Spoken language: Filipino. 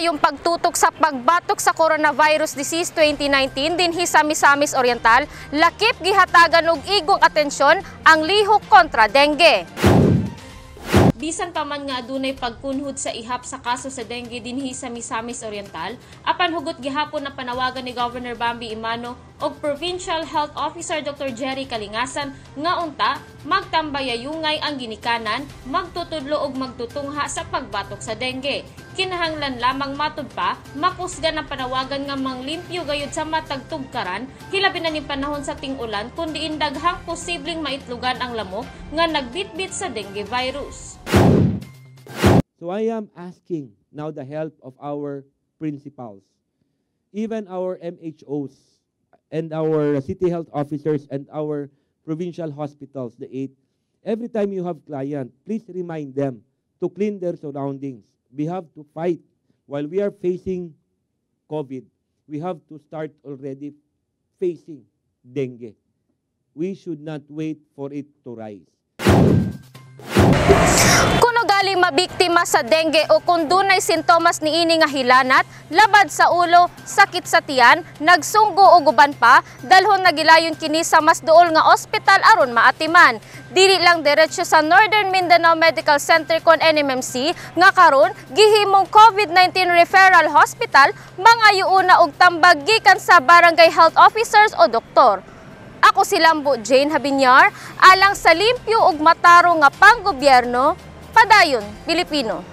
Yung pagtutok sa pagbatok sa coronavirus disease 2019 dinhi sa Misamis Oriental, lakip gihatagan og igong atensyon ang lihok kontra dengue. Bisan pa man nga adunay pagkunhod sa ihap sa kaso sa dengue dinhi sa Misamis Oriental, apan hugot gihapon na panawagan ni Governor Bambi Imano og Provincial Health Officer Dr. Jerry Kalingasan nga unta magtambayayungay ang ginikanan, magtutudlo og magtutungha sa pagbatok sa dengue. Kinahanglan lamang matud pa makusgan ang panawagan nga manglimpyo gayud sa matag tugkaran hilabi na ni panahon sa ting-ulan kundi daghang posibleng maitlugan ang lamok nga nagbitbit sa dengue virus. So I am asking now the help of our principals, even our MHOs and our city health officers and our provincial hospitals, the 8. Every time you have client, please remind them to clean their surroundings. We have to fight. While we are facing COVID, we have to start already facing dengue. We should not wait for it to rise. Kuno galing mabiktima sa dengue o kung dunay sintomas niini nga hilanat, labad sa ulo, sakit sa tiyan, nagsunggo o guban pa, dalhon nagilayon kini sa mas duol nga ospital aron maatiman. Dili lang diretsyo sa Northern Mindanao Medical Center kon NMMC nga karon gihimong COVID-19 referral hospital mangayuuna og tambag gikan sa barangay health officers o doktor. Ako si Lambo Jane Habinyar, alang sa limpyo ug mataro nga panggobyerno, padayon Pilipino.